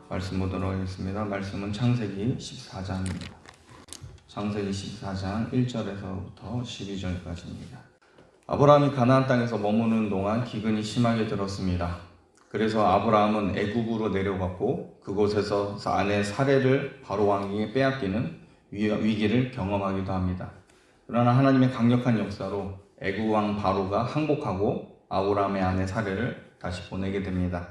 말씀 보도록 하겠습니다. 말씀은 창세기 14장입니다. 창세기 14장 1절에서부터 12절까지입니다. 아브라함이 가나안 땅에서 머무는 동안 기근이 심하게 들었습니다. 그래서 아브라함은 애굽으로 내려갔고 그곳에서 아내 사레를 바로 왕에게 빼앗기는 위기를 경험하기도 합니다. 그러나 하나님의 강력한 역사로 애굽 왕 바로가 항복하고 아브라함의 아내 사레를 다시 보내게 됩니다.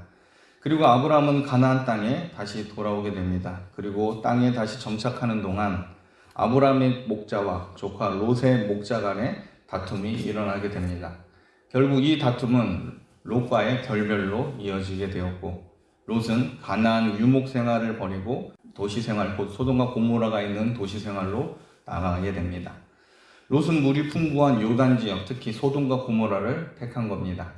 그리고 아브라함은 가나안 땅에 다시 돌아오게 됩니다. 그리고 땅에 다시 정착하는 동안 아브라함의 목자와 조카 롯의 목자 간에 다툼이 일어나게 됩니다. 결국 이 다툼은 롯과의 결별로 이어지게 되었고, 롯은 가나안 유목 생활을 버리고 도시 생활, 곧 소돔과 고모라가 있는 도시 생활로 나가게 됩니다. 롯은 물이 풍부한 요단 지역, 특히 소돔과 고모라를 택한 겁니다.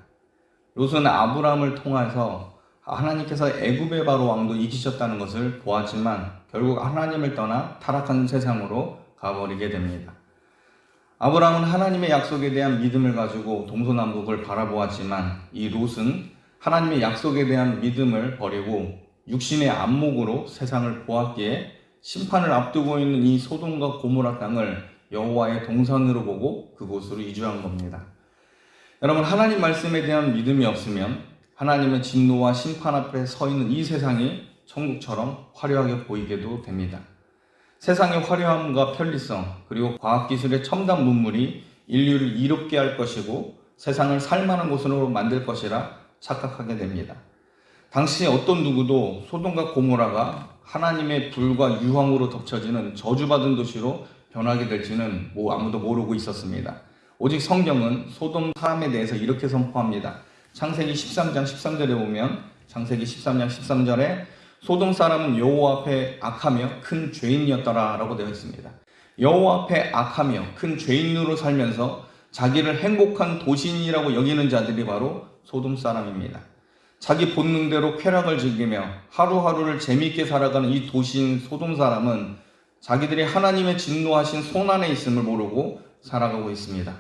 롯은 아브라함을 통해서 하나님께서 애굽의 바로 왕도 이기셨다는 것을 보았지만 결국 하나님을 떠나 타락한 세상으로 가버리게 됩니다. 아브라함은 하나님의 약속에 대한 믿음을 가지고 동서남북을 바라보았지만 이 롯은 하나님의 약속에 대한 믿음을 버리고 육신의 안목으로 세상을 보았기에 심판을 앞두고 있는 이 소돔과 고모라 땅을 여호와의 동산으로 보고 그곳으로 이주한 겁니다. 여러분, 하나님 말씀에 대한 믿음이 없으면 하나님의 진노와 심판 앞에 서 있는 이 세상이 천국처럼 화려하게 보이게도 됩니다. 세상의 화려함과 편리성, 그리고 과학기술의 첨단 문물이 인류를 이롭게 할 것이고 세상을 살만한 곳으로 만들 것이라 착각하게 됩니다. 당시 어떤 누구도 소돔과 고모라가 하나님의 불과 유황으로 덮쳐지는 저주받은 도시로 변하게 될지는 아무도 모르고 있었습니다. 오직 성경은 소돔 사람에 대해서 이렇게 선포합니다. 창세기 13장 13절에 보면 창세기 13장 13절에 소돔 사람은 여호와 앞에 악하며 큰 죄인이었더라 라고 되어 있습니다. 여호와 앞에 악하며 큰 죄인으로 살면서 자기를 행복한 도시인이라고 여기는 자들이 바로 소돔 사람입니다. 자기 본능대로 쾌락을 즐기며 하루하루를 재미있게 살아가는 이 도시인 소돔 사람은 자기들이 하나님의 진노하신 손안에 있음을 모르고 살아가고 있습니다.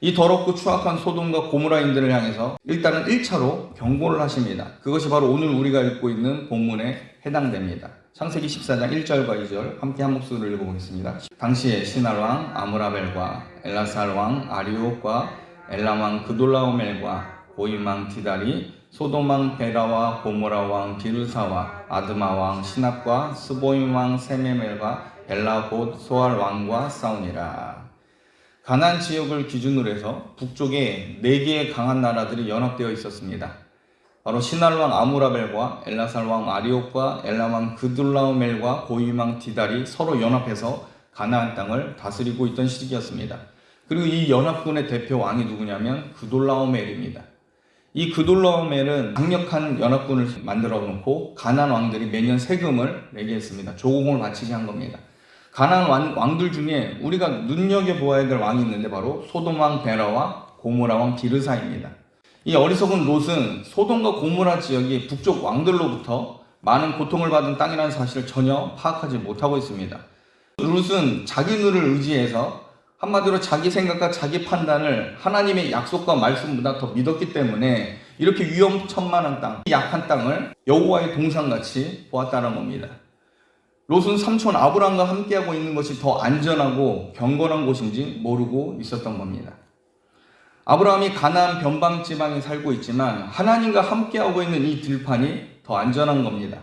이 더럽고 추악한 소돔과 고모라인들을 향해서 일단은 1차로 경고를 하십니다. 그것이 바로 오늘 우리가 읽고 있는 본문에 해당됩니다. 창세기 14장 1절과 2절 함께 한 목소리를 읽어보겠습니다. 당시에 시날 왕 아므라벨과 엘라살 왕 아리옥과 엘람 왕 그돌라오멜과 고임 왕 디달이 소돔 왕 베라와 고모라 왕 비르사와 아드마 왕 시납과 스보임 왕 세메멜과 벨라 곧 소알 왕과 싸우니라. 가나안 지역을 기준으로 해서 북쪽에 4개의 강한 나라들이 연합되어 있었습니다. 바로 시날 왕 아므라벨과 엘라살 왕 아리옥과 엘람 왕 그돌라오멜과 고임 왕 디달이 서로 연합해서 가나안 땅을 다스리고 있던 시기였습니다. 그리고 이 연합군의 대표 왕이 누구냐면 그돌라오멜입니다. 이 그돌라오멜은 강력한 연합군을 만들어 놓고 가나안 왕들이 매년 세금을 내게 했습니다. 조공을 바치게 한 겁니다. 가나안 왕들 중에 우리가 눈여겨보아야 될 왕이 있는데 바로 소돔 왕 베라와 고모라 왕 비르사입니다. 이 어리석은 롯은 소돔과 고모라 지역이 북쪽 왕들로부터 많은 고통을 받은 땅이라는 사실을 전혀 파악하지 못하고 있습니다. 롯은 자기 눈을 의지해서 한마디로 자기 생각과 자기 판단을 하나님의 약속과 말씀보다 더 믿었기 때문에 이렇게 위험천만한 땅, 약한 땅을 여호와의 동산같이 보았다는 겁니다. 롯은 삼촌 아브람과 함께하고 있는 것이 더 안전하고 경건한 곳인지 모르고 있었던 겁니다. 아브라함이 가나안 변방지방에 살고 있지만 하나님과 함께하고 있는 이 들판이 더 안전한 겁니다.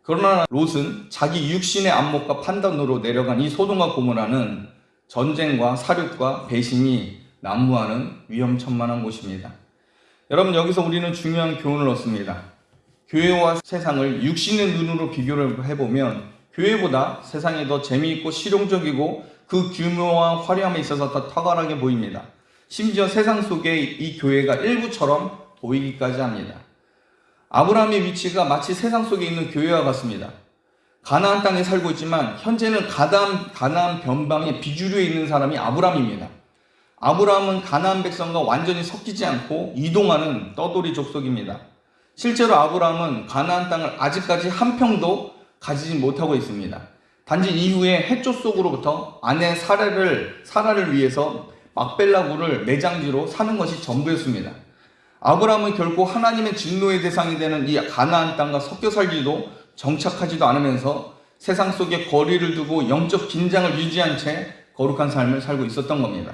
그러나 롯은 자기 육신의 안목과 판단으로 내려간 이 소돔과 고모라는 전쟁과 사륙과 배신이 난무하는 위험천만한 곳입니다. 여러분, 여기서 우리는 중요한 교훈을 얻습니다. 교회와 세상을 육신의 눈으로 비교를 해보면 교회보다 세상이 더 재미있고 실용적이고 그 규모와 화려함에 있어서 더 탁월하게 보입니다. 심지어 세상 속에 이 교회가 일부처럼 보이기까지 합니다. 아브라함의 위치가 마치 세상 속에 있는 교회와 같습니다. 가나안 땅에 살고 있지만 현재는 가나안 변방의 비주류에 있는 사람이 아브라함입니다. 아브라함은 가나안 백성과 완전히 섞이지 않고 이동하는 떠돌이 족속입니다. 실제로 아브라함은 가나안 땅을 아직까지 한 평도 가지지 못하고 있습니다. 단지 이후에 해쪽 속으로부터 아내 사라를 위해서 막벨라굴을 매장지로 사는 것이 전부였습니다. 아브라함은 결코 하나님의 진노의 대상이 되는 이 가나안 땅과 섞여 살지도 정착하지도 않으면서 세상 속에 거리를 두고 영적 긴장을 유지한 채 거룩한 삶을 살고 있었던 겁니다.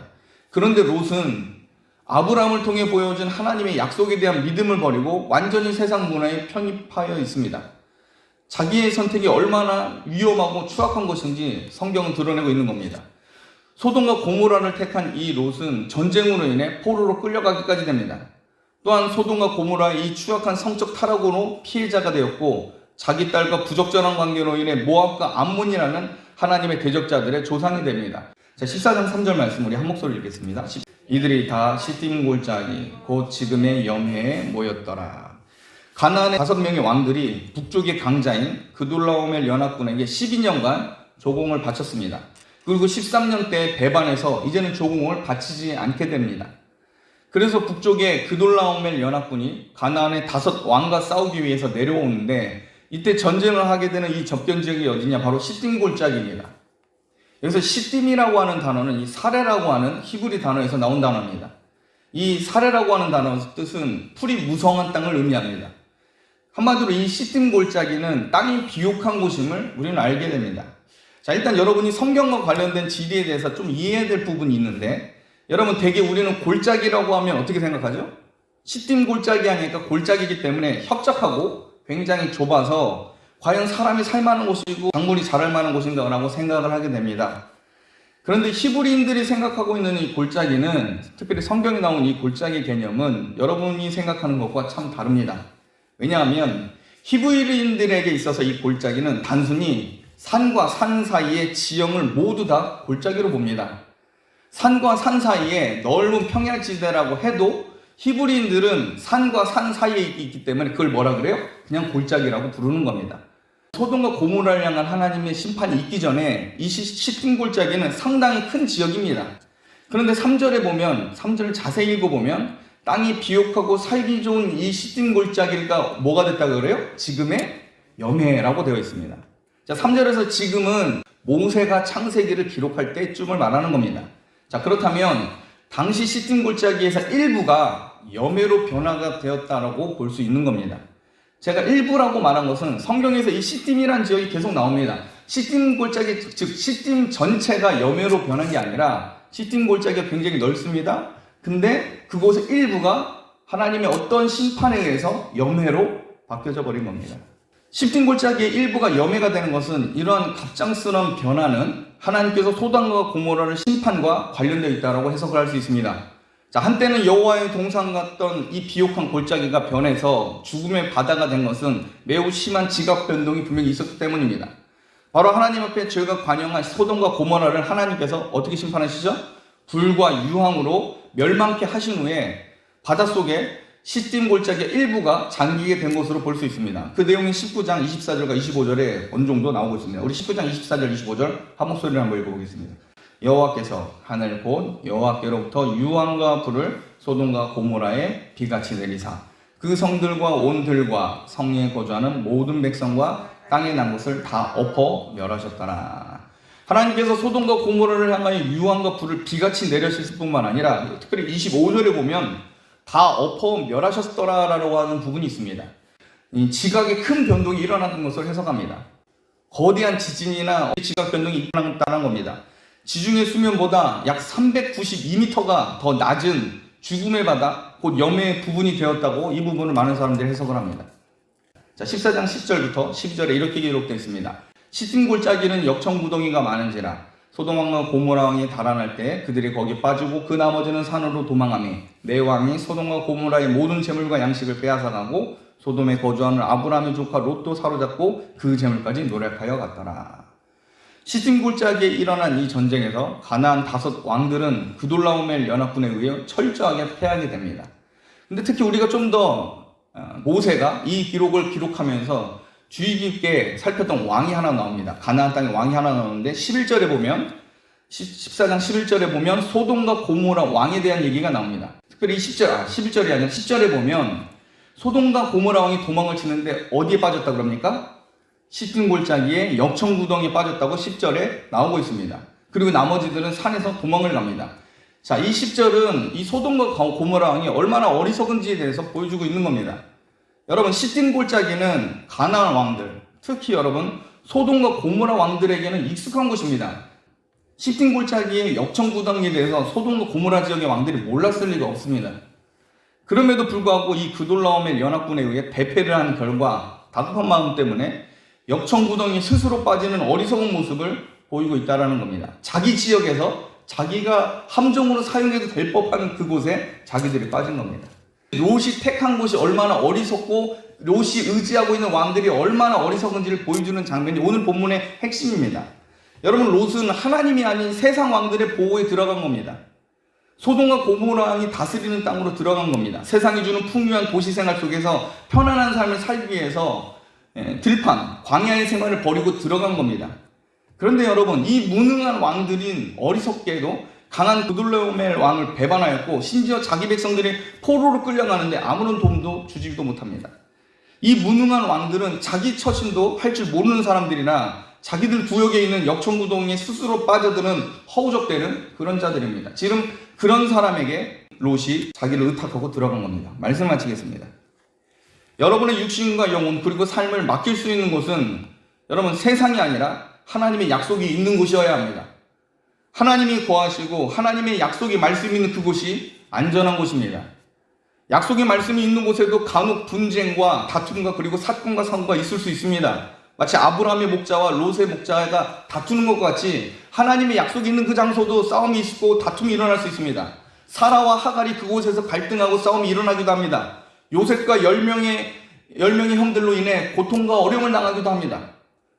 그런데 롯은 아브라함을 통해 보여준 하나님의 약속에 대한 믿음을 버리고 완전히 세상 문화에 편입하여 있습니다. 자기의 선택이 얼마나 위험하고 추악한 것인지 성경은 드러내고 있는 겁니다. 소돔과 고모라를 택한 이 롯은 전쟁으로 인해 포로로 끌려가기까지 됩니다. 또한 소돔과 고모라의 이 추악한 성적 타락으로 피해자가 되었고 자기 딸과 부적절한 관계로 인해 모압과 암몬이라는 하나님의 대적자들의 조상이 됩니다. 자, 14장 3절 말씀 우리 한 목소리 읽겠습니다. 이들이 다 시딤 골짜기 곧 지금의 염해에 모였더라. 가나안의 5명의 왕들이 북쪽의 강자인 그돌라오멜 연합군에게 12년간 조공을 바쳤습니다. 그리고 13년 때 배반해서 이제는 조공을 바치지 않게 됩니다. 그래서 북쪽의 그돌라오멜 연합군이 가나안의 5왕과 싸우기 위해서 내려오는데 이때 전쟁을 하게 되는 이 접견 지역이 어디냐? 바로 시딤 골짜기입니다. 여기서 시딤이라고 하는 단어는 이 사레라고 하는 히브리 단어에서 나온 단어입니다. 이 사레라고 하는 단어의 뜻은 풀이 무성한 땅을 의미합니다. 한마디로 이 시딤 골짜기는 땅이 비옥한 곳임을 우리는 알게 됩니다. 자, 일단 여러분이 성경과 관련된 지리에 대해서 좀 이해해야 될 부분이 있는데 여러분 대개 우리는 골짜기라고 하면 어떻게 생각하죠? 시딤 골짜기 하니까 골짜기이기 때문에 협착하고 굉장히 좁아서 과연 사람이 살만한 곳이고 작물이 자랄 만한 곳인가 라고 생각을 하게 됩니다. 그런데 히브리인들이 생각하고 있는 이 골짜기는 특별히 성경에 나온 이 골짜기 개념은 여러분이 생각하는 것과 참 다릅니다. 왜냐하면 히브리인들에게 있어서 이 골짜기는 단순히 산과 산 사이의 지형을 모두 다 골짜기로 봅니다. 산과 산 사이에 넓은 평야지대라고 해도 히브리인들은 산과 산 사이에 있기 때문에 그걸 뭐라 그래요? 그냥 골짜기라고 부르는 겁니다. 소돔과 고모라를 향한 하나님의 심판이 있기 전에 이 시딤 골짜기는 상당히 큰 지역입니다. 그런데 3절을 자세히 읽어보면 땅이 비옥하고 살기 좋은 이 시딤 골짜기가 뭐가 됐다고 그래요? 지금의 염해라고 되어 있습니다. 자, 3절에서 지금은 모세가 창세기를 기록할 때쯤을 말하는 겁니다. 자, 그렇다면 당시 시딤 골짜기에서 일부가 염해로 변화가 되었다라고 볼 수 있는 겁니다. 제가 일부라고 말한 것은 성경에서 이 시딤이라는 지역이 계속 나옵니다. 시딤 골짜기, 즉 시딤 전체가 염해로 변한 게 아니라 시딤 골짜기가 굉장히 넓습니다. 근데 그곳의 일부가 하나님의 어떤 심판에 의해서 염해로 바뀌어져 버린 겁니다. 시딤 골짜기의 일부가 염해가 되는 것은 이러한 갑작스러운 변화는 하나님께서 소돔과 고모라를 심판과 관련되어 있다고 해석을 할 수 있습니다. 자, 한때는 여호와의 동상 같던 이 비옥한 골짜기가 변해서 죽음의 바다가 된 것은 매우 심한 지각 변동이 분명히 있었기 때문입니다. 바로 하나님 앞에 죄가 관영한 소돔과 고모라를 하나님께서 어떻게 심판하시죠? 불과 유황으로 멸망케 하신 후에 바닷속에 시딤 골짜기의 일부가 잠기게 된 것으로 볼 수 있습니다. 그 내용이 19장 24절과 25절에 어느 정도 나오고 있습니다. 우리 19장 24절 25절 한 목소리를 한번 읽어보겠습니다. 여호와께서 하늘 곧 여호와께로부터 유황과 불을 소돔과 고모라에 비같이 내리사 그 성들과 온 들과 성에 거주하는 모든 백성과 땅에 난 것을 다 엎어 멸하셨더라. 하나님께서 소돔과 고모라를 향하여 유황과 불을 비같이 내려주실 뿐만 아니라 특별히 25절에 보면 다 엎어 멸하셨더라라고 하는 부분이 있습니다. 이 지각의 큰 변동이 일어나는 것을 해석합니다. 거대한 지진이나 지각 변동이 일어났다는 겁니다. 지중해 수면보다 약 392m가 더 낮은 죽음의 바다, 곧 염해의 부분이 되었다고 이 부분을 많은 사람들이 해석을 합니다. 자, 14장 10절부터 12절에 이렇게 기록되어 있습니다. 시딤 골짜기는 역청구덩이가 많은지라 소돔왕과 고모라 왕이 달아날 때 그들이 거기 빠지고 그 나머지는 산으로 도망하며 내 왕이 소돔과 고모라의 모든 재물과 양식을 빼앗아가고 소돔에 거주하는 아브라함의 조카 롯도 사로잡고 그 재물까지 노력하여 갔더라. 시딤 골짜기에 일어난 이 전쟁에서 가나안 5 왕들은 그돌라오멜 연합군에 의해 철저하게 패하게 됩니다. 근데 특히 우리가 좀 더 모세가 이 기록을 기록하면서 주의 깊게 살폈던 왕이 하나 나옵니다. 가나안 땅에 왕이 하나 나오는데 11절에 보면 14장 11절에 보면 소돔과 고모라 왕에 대한 얘기가 나옵니다. 특별히 11절이 아니라 10절에 보면 소돔과 고모라 왕이 도망을 치는데 어디에 빠졌다 그럽니까? 시딤 골짜기에 역청구덩이에 빠졌다고 10절에 나오고 있습니다. 그리고 나머지들은 산에서 도망을 갑니다. 자, 이 10절은 이 소돔과 고모라 왕이 얼마나 어리석은지에 대해서 보여주고 있는 겁니다. 여러분, 시딤 골짜기는 가나안 왕들, 특히 여러분 소돔과 고모라 왕들에게는 익숙한 곳입니다. 시틴 골짜기의 역청구덩이에 대해서 소돔과 고모라 지역의 왕들이 몰랐을 리가 없습니다. 그럼에도 불구하고 이 그돌라오멜 연합군에 의해 배패를 한 결과 다급한 마음 때문에 역청구덩이에 스스로 빠지는 어리석은 모습을 보이고 있다는 겁니다. 자기 지역에서 자기가 함정으로 사용해도 될 법한 그곳에 자기들이 빠진 겁니다. 롯이 택한 곳이 얼마나 어리석고 롯이 의지하고 있는 왕들이 얼마나 어리석은지를 보여주는 장면이 오늘 본문의 핵심입니다. 여러분, 롯은 하나님이 아닌 세상 왕들의 보호에 들어간 겁니다. 소돔과 고모라 왕이 다스리는 땅으로 들어간 겁니다. 세상이 주는 풍요한 도시 생활 속에서 편안한 삶을 살기 위해서 들판, 광야의 생활을 버리고 들어간 겁니다. 그런데 여러분, 이 무능한 왕들인 어리석게도 강한 그돌라오멜 왕을 배반하였고 심지어 자기 백성들이 포로로 끌려가는데 아무런 도움도 주지도 못합니다. 이 무능한 왕들은 자기 처신도 할 줄 모르는 사람들이나 자기들 구역에 있는 역청구덩이에 스스로 빠져드는 허우적대는 그런 자들입니다. 지금 그런 사람에게 롯이 자기를 의탁하고 들어간 겁니다. 말씀 마치겠습니다. 여러분의 육신과 영혼 그리고 삶을 맡길 수 있는 곳은 여러분 세상이 아니라 하나님의 약속이 있는 곳이어야 합니다. 하나님이 거하시고 하나님의 약속이 말씀이 있는 그곳이 안전한 곳입니다. 약속의 말씀이 있는 곳에도 간혹 분쟁과 다툼과 그리고 사건과 사고가 있을 수 있습니다. 마치 아브라함의 목자와 롯의 목자가 다투는 것 같이 하나님의 약속이 있는 그 장소도 싸움이 있고 다툼이 일어날 수 있습니다. 사라와 하갈이 그곳에서 갈등하고 싸움이 일어나기도 합니다. 요셉과 10명의 형들로 인해 고통과 어려움을 당하기도 합니다.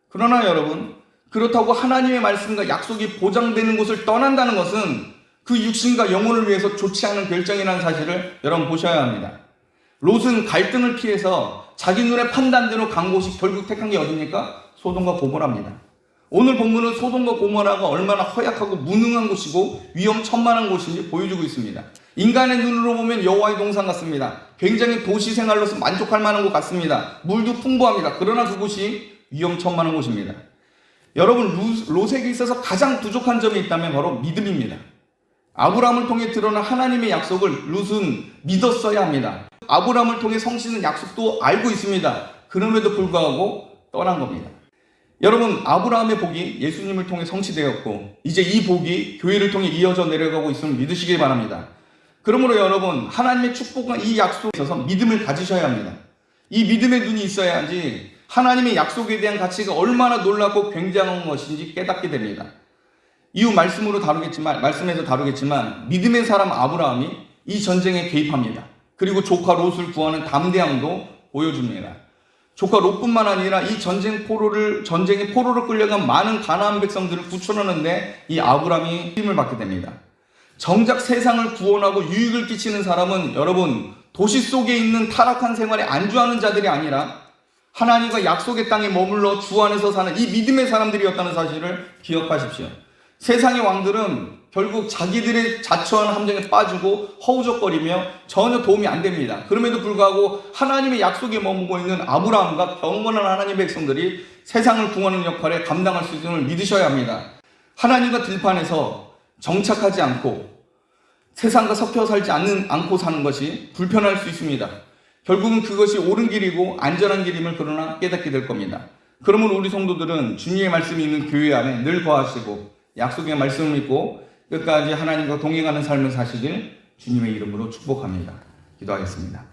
그러나 여러분, 그렇다고 하나님의 말씀과 약속이 보장되는 곳을 떠난다는 것은 그 육신과 영혼을 위해서 좋지 않은 결정이라는 사실을 여러분 보셔야 합니다. 롯은 갈등을 피해서 자기 눈의 판단대로 간 곳이 결국 택한 게 어디입니까? 소돔과 고모라입니다. 오늘 본문은 소돔과 고모라가 얼마나 허약하고 무능한 곳이고 위험천만한 곳인지 보여주고 있습니다. 인간의 눈으로 보면 여호와의 동산 같습니다. 굉장히 도시 생활로서 만족할 만한 곳 같습니다. 물도 풍부합니다. 그러나 그곳이 위험천만한 곳입니다. 여러분, 롯에게 있어서 가장 부족한 점이 있다면 바로 믿음입니다. 아브라함을 통해 드러난 하나님의 약속을 롯은 믿었어야 합니다. 아브라함을 통해 성취는 약속도 알고 있습니다. 그럼에도 불구하고 떠난 겁니다. 여러분, 아브라함의 복이 예수님을 통해 성취되었고 이제 이 복이 교회를 통해 이어져 내려가고 있음을 믿으시길 바랍니다. 그러므로 여러분, 하나님의 축복과 이 약속에 있어서 믿음을 가지셔야 합니다. 이 믿음의 눈이 있어야지 하나님의 약속에 대한 가치가 얼마나 놀랍고 굉장한 것인지 깨닫게 됩니다. 이후 말씀에서 다루겠지만 믿음의 사람 아브라함이 이 전쟁에 개입합니다. 그리고 조카 롯을 구하는 담대함도 보여줍니다. 조카 롯뿐만 아니라 이 전쟁의 포로로 끌려간 많은 가나안 백성들을 구출하는데 이 아브라함이 힘을 받게 됩니다. 정작 세상을 구원하고 유익을 끼치는 사람은 여러분, 도시 속에 있는 타락한 생활에 안주하는 자들이 아니라 하나님과 약속의 땅에 머물러 주 안에서 사는 이 믿음의 사람들이었다는 사실을 기억하십시오. 세상의 왕들은 결국 자기들의 자초한 함정에 빠지고 허우적거리며 전혀 도움이 안 됩니다. 그럼에도 불구하고 하나님의 약속에 머물고 있는 아브라함과 경건한 하나님의 백성들이 세상을 구하는 역할에 감당할 수 있음을 믿으셔야 합니다. 하나님과 들판에서 정착하지 않고 세상과 섞여 살지 않고 사는 것이 불편할 수 있습니다. 결국은 그것이 옳은 길이고 안전한 길임을 그러나 깨닫게 될 겁니다. 그러므로 우리 성도들은 주님의 말씀이 있는 교회 안에 늘 거하시고 약속의 말씀을 믿고 끝까지 하나님과 동행하는 삶을 사시길 주님의 이름으로 축복합니다. 기도하겠습니다.